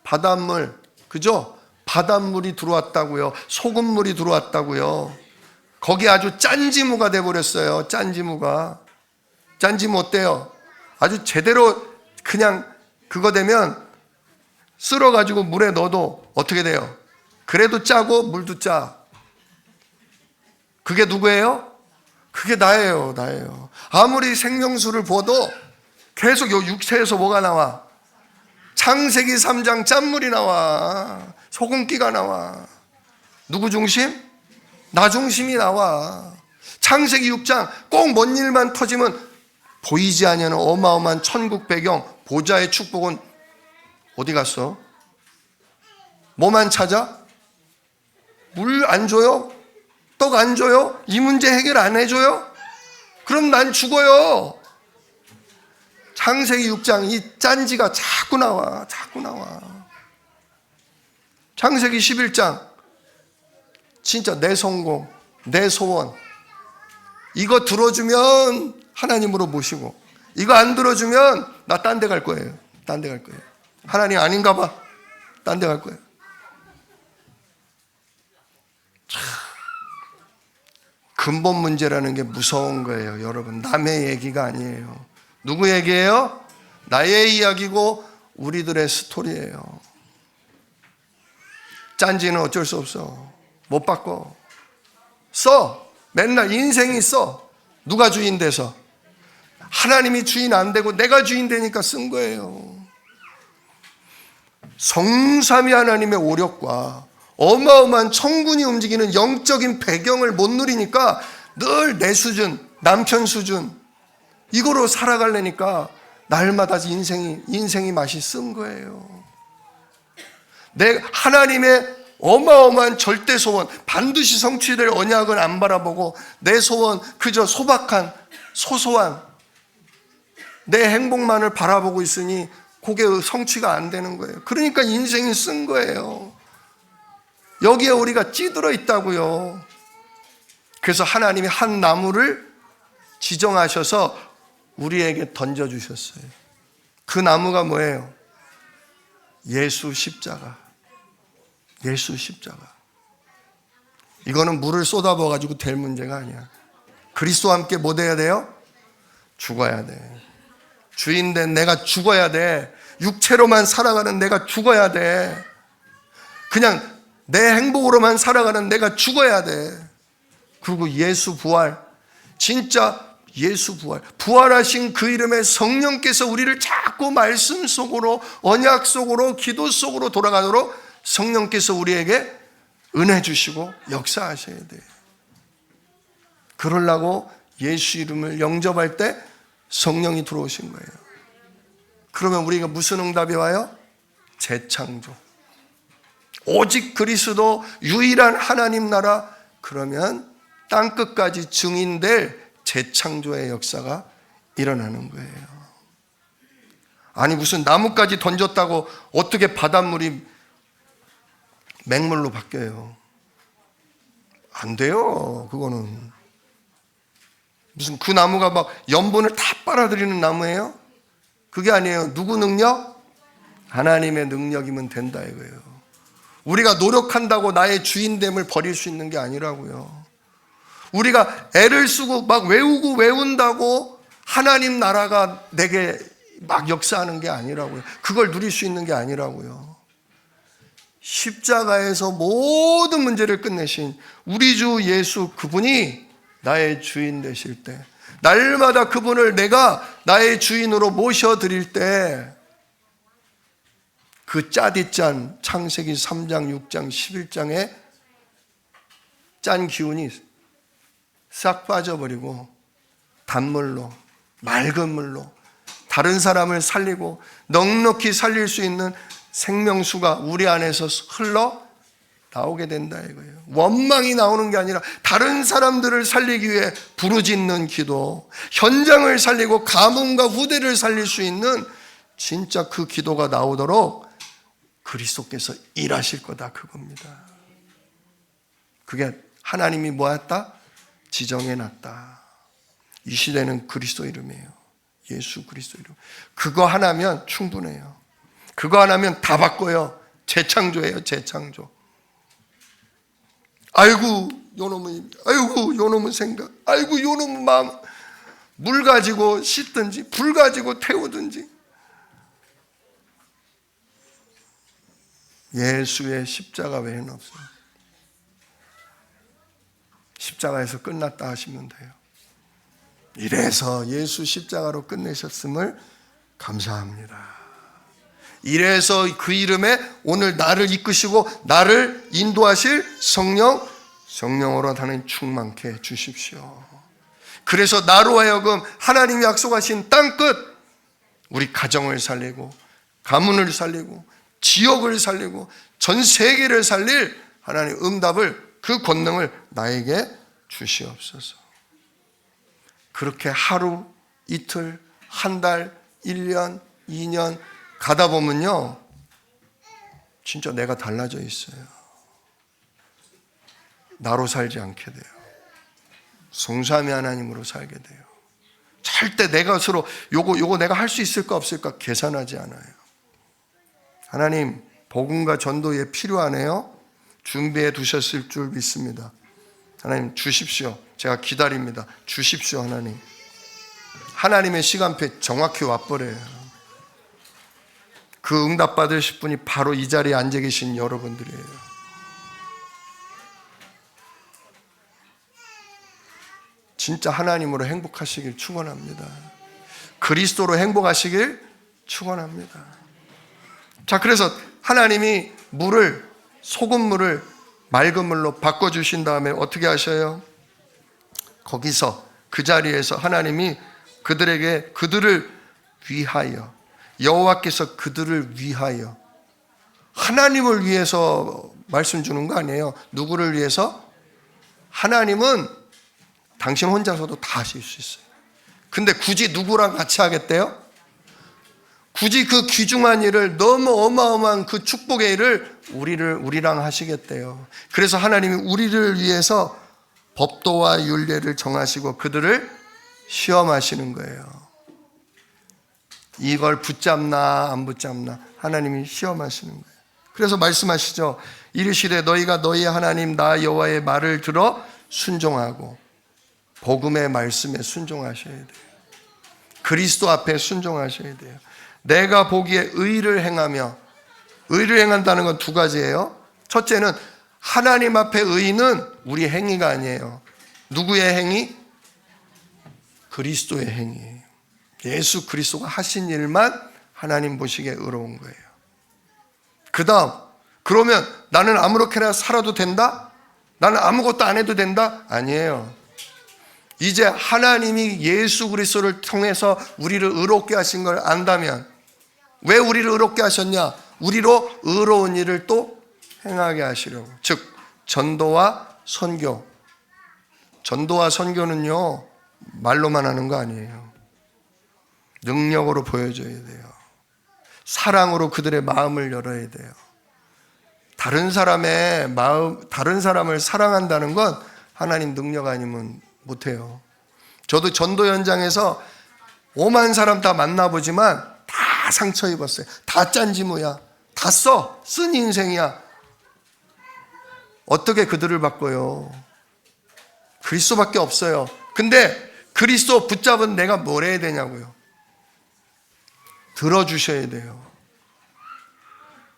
바닷물, 그죠? 바닷물이 들어왔다고요. 소금물이 들어왔다고요. 거기 아주 짠지무가 돼버렸어요. 짠지무가. 짠지무 어때요? 아주 제대로 그냥 그거 되면 쓸어가지고 물에 넣어도 어떻게 돼요? 그래도 짜고 물도 짜. 그게 누구예요? 그게 나예요. 나예요. 아무리 생명수를 부어도 계속 요 육체에서 뭐가 나와? 창세기 3장 짠물이 나와. 소금기가 나와. 누구 중심? 나 중심이 나와. 창세기 6장 꼭 뭔 일만 터지면 보이지 아니하는 어마어마한 천국 배경, 보좌의 축복은 어디 갔어? 뭐만 찾아? 물 안 줘요? 떡 안 줘요? 이 문제 해결 안 해줘요? 그럼 난 죽어요. 창세기 6장 이 짠지가 자꾸 나와. 자꾸 나와. 창세기 11장 진짜 내 성공, 내 소원 이거 들어주면 하나님으로 모시고 이거 안 들어주면 나 딴 데 갈 거예요. 딴 데 갈 거예요. 하나님 아닌가 봐. 딴 데 갈 거예요. 참, 근본 문제라는 게 무서운 거예요. 여러분, 남의 얘기가 아니에요. 누구 얘기예요? 나의 이야기고 우리들의 스토리예요. 짠지는 어쩔 수 없어. 못 바꿔. 써. 맨날 인생이 써. 누가 주인 돼서? 하나님이 주인 안 되고 내가 주인 되니까 쓴 거예요. 성삼위 하나님의 오력과 어마어마한 천군이 움직이는 영적인 배경을 못 누리니까 늘 내 수준, 남편 수준 이거로 살아가려니까 날마다 인생이 맛이 쓴 거예요. 내 하나님의 어마어마한 절대 소원, 반드시 성취될 언약을 안 바라보고 내 소원 그저 소박한 소소한 내 행복만을 바라보고 있으니 그게 성취가 안 되는 거예요. 그러니까 인생이 쓴 거예요. 여기에 우리가 찌들어 있다고요. 그래서 하나님이 한 나무를 지정하셔서 우리에게 던져주셨어요. 그 나무가 뭐예요? 예수 십자가. 예수 십자가. 이거는 물을 쏟아부어가지고 될 문제가 아니야. 그리스도와 함께 뭐 돼야 돼요? 죽어야 돼. 주인된 내가 죽어야 돼. 육체로만 살아가는 내가 죽어야 돼. 그냥 내 행복으로만 살아가는 내가 죽어야 돼. 그리고 예수 부활, 진짜 예수 부활, 부활하신 그 이름의 성령께서 우리를 자꾸 말씀 속으로, 언약 속으로, 기도 속으로 돌아가도록 성령께서 우리에게 은혜 주시고 역사하셔야 돼요. 그러려고 예수 이름을 영접할 때 성령이 들어오신 거예요. 그러면 우리가 무슨 응답이 와요? 재창조. 오직 그리스도 유일한 하나님 나라. 그러면 땅끝까지 증인될 재창조의 역사가 일어나는 거예요. 아니 무슨 나무까지 던졌다고 어떻게 바닷물이 맹물로 바뀌어요? 안 돼요. 그거는 무슨 그 나무가 막 염분을 다 빨아들이는 나무예요? 그게 아니에요. 누구 능력? 하나님의 능력이면 된다 이거예요. 우리가 노력한다고 나의 주인됨을 버릴 수 있는 게 아니라고요. 우리가 애를 쓰고 막 외운다고 하나님 나라가 내게 막 역사하는 게 아니라고요. 그걸 누릴 수 있는 게 아니라고요. 십자가에서 모든 문제를 끝내신 우리 주 예수 그분이 나의 주인 되실 때, 날마다 그분을 내가 나의 주인으로 모셔드릴 때 그 짜디짠 창세기 3장, 6장, 11장에 짠 기운이 싹 빠져버리고 단물로 맑은 물로 다른 사람을 살리고 넉넉히 살릴 수 있는 생명수가 우리 안에서 흘러 나오게 된다 이거예요. 원망이 나오는 게 아니라 다른 사람들을 살리기 위해 부르짖는 기도, 현장을 살리고 가문과 후대를 살릴 수 있는 진짜 그 기도가 나오도록 그리스도께서 일하실 거다 그겁니다. 그게 하나님이 뭐했다? 지정해놨다. 이 시대는 그리스도 이름이에요. 예수 그리스도 이름. 그거 하나면 충분해요. 그거 하나면 다 바꿔요. 재창조예요. 재창조. 아이고 요놈의 생각, 아이고 요놈의 마음. 물 가지고 씻든지 불 가지고 태우든지 예수의 십자가 외에는 없어요. 십자가에서 끝났다 하시면 돼요. 이래서 예수 십자가로 끝내셨음을 감사합니다. 이래서 그 이름에 오늘 나를 이끄시고 나를 인도하실 성령으로 하나님 충만케 해 주십시오. 그래서 나로 하여금 하나님이 약속하신 땅끝 우리 가정을 살리고 가문을 살리고 지역을 살리고 전 세계를 살릴 하나님 응답을 그 권능을 나에게 주시옵소서. 그렇게 하루, 이틀, 한 달, 1년, 2년 가다 보면요 진짜 내가 달라져 있어요. 나로 살지 않게 돼요. 성삼위 하나님으로 살게 돼요. 절대 내 것으로 요거 내가 할 수 있을까 없을까 계산하지 않아요. 하나님 복음과 전도에 필요하네요. 준비해 두셨을 줄 믿습니다. 하나님 주십시오. 제가 기다립니다. 주십시오. 하나님. 하나님의 시간표 정확히 와버려요. 그 응답 받으실 분이 바로 이 자리에 앉아 계신 여러분들이에요. 진짜 하나님으로 행복하시길 축원합니다. 그리스도로 행복하시길 축원합니다. 자, 그래서 하나님이 물을 소금물을 맑은 물로 바꿔주신 다음에 어떻게 하셔요? 거기서 그 자리에서 하나님이 그들을 위하여 여호와께서 그들을 위하여 하나님을 위해서 말씀 주는 거 아니에요. 누구를 위해서? 하나님은 당신 혼자서도 다 하실 수 있어요. 근데 굳이 누구랑 같이 하겠대요? 굳이 그 귀중한 일을 너무 어마어마한 그 축복의 일을 우리랑 하시겠대요. 그래서 하나님이 우리를 위해서 법도와 율례를 정하시고 그들을 시험하시는 거예요. 이걸 붙잡나 안 붙잡나 하나님이 시험하시는 거예요. 그래서 말씀하시죠. 이르시되 너희가 너희 하나님 나 여호와의 말을 들어 순종하고 복음의 말씀에 순종하셔야 돼요. 그리스도 앞에 순종하셔야 돼요. 내가 보기에 의를 행하며, 의를 행한다는 건 두 가지예요. 첫째는 하나님 앞에 의는 우리 행위가 아니에요. 누구의 행위? 그리스도의 행위예요. 예수 그리스도가 하신 일만 하나님 보시기에 의로운 거예요. 그 다음, 그러면 나는 아무렇게나 살아도 된다? 나는 아무것도 안 해도 된다? 아니에요. 이제 하나님이 예수 그리스도를 통해서 우리를 의롭게 하신 걸 안다면, 왜 우리를 의롭게 하셨냐? 우리로 의로운 일을 또 행하게 하시려고. 즉 전도와 선교. 전도와 선교는요 말로만 하는 거 아니에요. 능력으로 보여줘야 돼요. 사랑으로 그들의 마음을 열어야 돼요. 다른 사람의 마음, 다른 사람을 사랑한다는 건 하나님 능력 아니면 못해요. 저도 전도 현장에서 5만 사람 다 만나보지만 다 상처 입었어요. 다 짠지무야. 다 쓴 인생이야. 어떻게 그들을 바꿔요? 그리스도밖에 없어요. 근데 그리스도 붙잡은 내가 뭘 해야 되냐고요. 들어주셔야 돼요.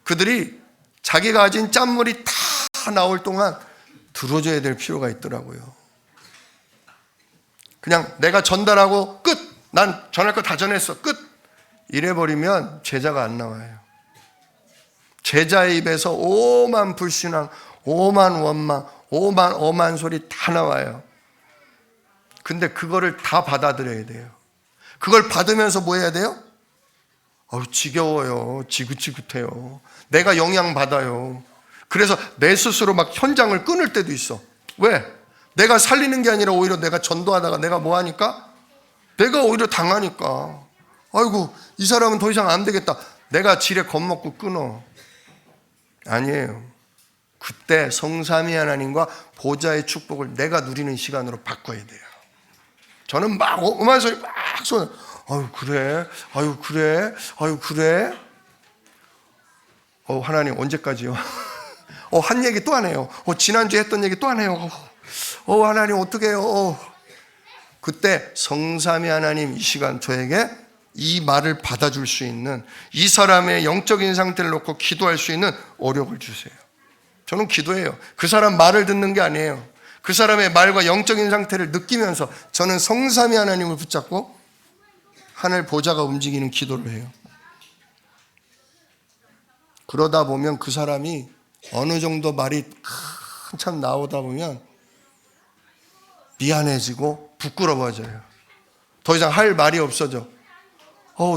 그들이 자기가 가진 짠물이 다 나올 동안 들어줘야 될 필요가 있더라고요. 그냥 내가 전달하고 끝! 난 전할 거 다 전했어. 끝! 이래버리면 제자가 안 나와요. 제자의 입에서 오만 불신앙, 오만 원망, 오만 엄한 소리 다 나와요. 근데 그거를 다 받아들여야 돼요. 그걸 받으면서 뭐 해야 돼요? 지겨워요. 지긋지긋해요. 내가 영향받아요. 그래서 내 스스로 막 현장을 끊을 때도 있어. 왜? 내가 살리는 게 아니라 오히려 내가 전도하다가 내가 뭐 하니까? 내가 오히려 당하니까. 아이고, 이 사람은 더 이상 안 되겠다. 내가 지레 겁먹고 끊어. 아니에요. 그때 성삼위 하나님과 보좌의 축복을 내가 누리는 시간으로 바꿔야 돼요. 저는 막 음악 소리 막 쏘는, 아유 그래, 아유 그래, 아유 그래. 하나님 언제까지요? 한 얘기 또 하네요. 지난주에 했던 얘기 또 하네요. 하나님 어떻게 해요? 그때 성삼위 하나님 이 시간 저에게 이 말을 받아줄 수 있는, 이 사람의 영적인 상태를 놓고 기도할 수 있는 어력을 주세요. 저는 기도해요. 그 사람 말을 듣는 게 아니에요. 그 사람의 말과 영적인 상태를 느끼면서 저는 성삼위 하나님을 붙잡고 하늘 보좌가 움직이는 기도를 해요. 그러다 보면 그 사람이 어느 정도 말이 한참 나오다 보면 미안해지고 부끄러워져요. 더 이상 할 말이 없어져.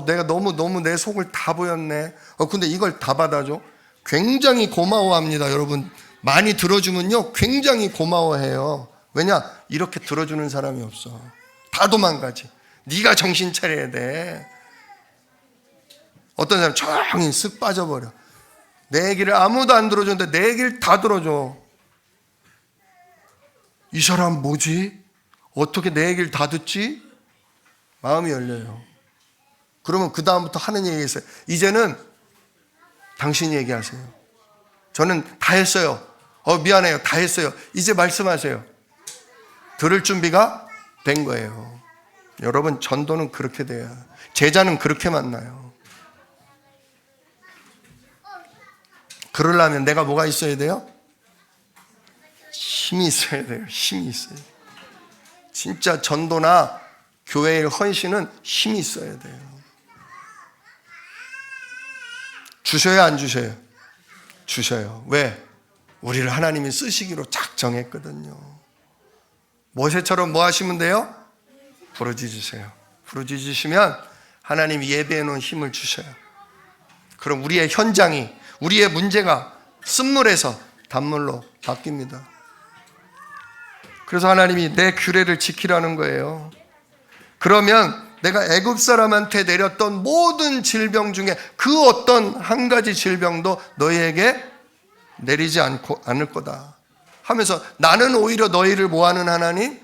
내가 너무 내 속을 다 보였네. 근데 이걸 다 받아줘? 굉장히 고마워합니다. 여러분, 많이 들어주면요 굉장히 고마워해요. 왜냐? 이렇게 들어주는 사람이 없어. 다 도망가지. 네가 정신 차려야 돼. 어떤 사람 조용히 쓱 빠져버려. 내 얘기를 아무도 안 들어주는데 내 얘기를 다 들어줘. 이 사람 뭐지? 어떻게 내 얘기를 다 듣지? 마음이 열려요. 그러면 그 다음부터 하는 얘기가 있어요. 이제는 당신이 얘기하세요. 저는 다 했어요. 미안해요. 다 했어요. 이제 말씀하세요. 들을 준비가 된 거예요. 여러분, 전도는 그렇게 돼요. 제자는 그렇게 만나요. 그러려면 내가 뭐가 있어야 돼요? 힘이 있어야 돼요. 힘이 있어야 돼요. 진짜 전도나 교회의 헌신은 힘이 있어야 돼요. 주셔요, 안 주셔요? 주셔요. 왜? 우리를 하나님이 쓰시기로 작정했거든요. 모세처럼 뭐 하시면 돼요? 부르짖으세요. 부르짖으시면 하나님이 예배해 놓은 힘을 주셔요. 그럼 우리의 현장이, 우리의 문제가 쓴물에서 단물로 바뀝니다. 그래서 하나님이 내 규례를 지키라는 거예요. 그러면 내가 애굽 사람한테 내렸던 모든 질병 중에 그 어떤 한 가지 질병도 너희에게 내리지 않을 거다 하면서, 나는 오히려 너희를 뭐하는 하나님?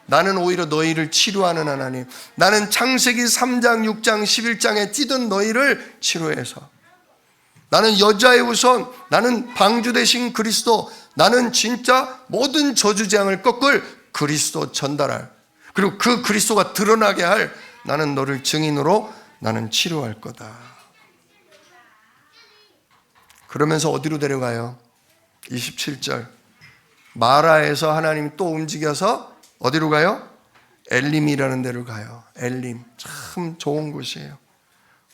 나는 오히려 너희를 치료하는 하나님. 나는 창세기 3장, 6장, 11장에 찌든 너희를 치료해서, 나는 여자의 우선, 나는 방주 대신 그리스도, 나는 진짜 모든 저주재앙을 꺾을 그리스도 전달할, 그리고 그 그리스도가 드러나게 할, 나는 너를 증인으로 나는 치료할 거다. 그러면서 어디로 데려가요? 27절 마라에서 하나님이 또 움직여서 어디로 가요? 엘림이라는 데로 가요. 엘림, 참 좋은 곳이에요.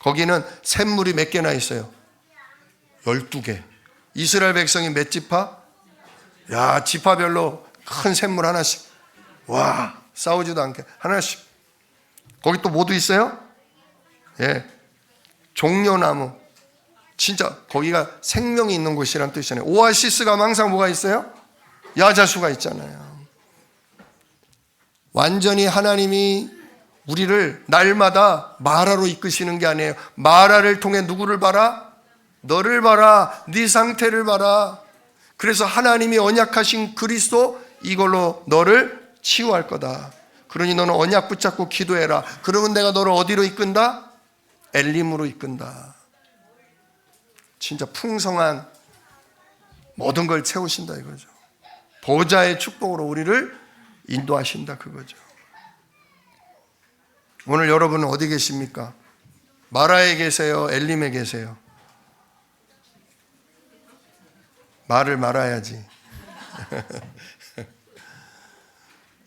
거기는 샘물이 몇 개나 있어요? 12개. 이스라엘 백성이 몇 지파? 야, 지파별로 큰 샘물 하나씩. 와, 싸우지도 않게 하나씩. 거기 또 뭐도 있어요? 예, 종려나무. 진짜 거기가 생명이 있는 곳이란 뜻이잖아요. 오아시스가 항상 뭐가 있어요? 야자수가 있잖아요. 완전히 하나님이 우리를 날마다 마라로 이끄시는 게 아니에요. 마라를 통해 누구를 봐라? 너를 봐라. 네 상태를 봐라. 그래서 하나님이 언약하신 그리스도, 이걸로 너를 치유할 거다. 그러니 너는 언약 붙잡고 기도해라. 그러면 내가 너를 어디로 이끈다? 엘림으로 이끈다. 진짜 풍성한 모든 걸 채우신다 이거죠. 보좌의 축복으로 우리를 인도하신다 그거죠. 오늘 여러분은 어디 계십니까? 마라에 계세요? 엘림에 계세요? 말을 말아야지.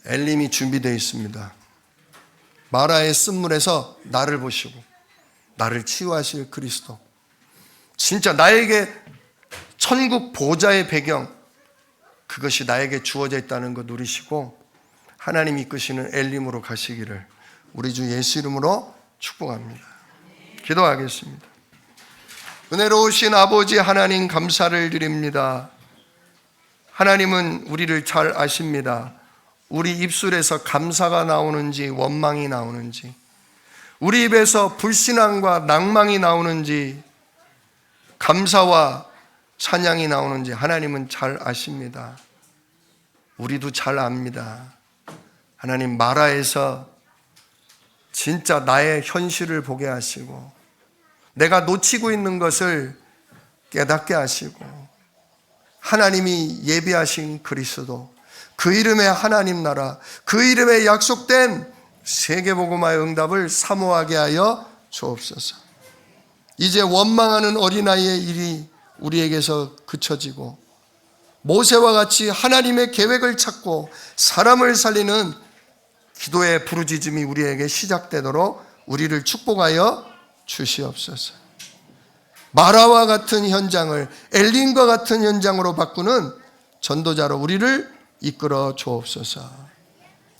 엘림이 준비되어 있습니다. 마라의 쓴물에서 나를 보시고 나를 치유하실 그리스도, 진짜 나에게 천국 보좌의 배경, 그것이 나에게 주어져 있다는 거 누리시고 하나님이 이끄시는 엘림으로 가시기를 우리 주 예수 이름으로 축복합니다. 기도하겠습니다. 은혜로우신 아버지 하나님 감사를 드립니다. 하나님은 우리를 잘 아십니다. 우리 입술에서 감사가 나오는지 원망이 나오는지, 우리 입에서 불신앙과 낭망이 나오는지 감사와 찬양이 나오는지 하나님은 잘 아십니다. 우리도 잘 압니다. 하나님, 마라에서 진짜 나의 현실을 보게 하시고 내가 놓치고 있는 것을 깨닫게 하시고 하나님이 예비하신 그리스도, 그 이름의 하나님 나라, 그 이름에 약속된 세계복음화의 응답을 사모하게 하여 주옵소서. 이제 원망하는 어린아이의 일이 우리에게서 그쳐지고 모세와 같이 하나님의 계획을 찾고 사람을 살리는 기도의 부르짖음이 우리에게 시작되도록 우리를 축복하여 주시옵소서. 마라와 같은 현장을 엘린과 같은 현장으로 바꾸는 전도자로 우리를 이끌어 주옵소서.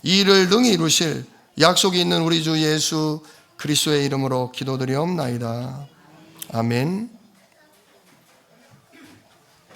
이 일을 능히 이루실 약속이 있는 우리 주 예수 그리스도의 이름으로 기도드리옵나이다. 아멘.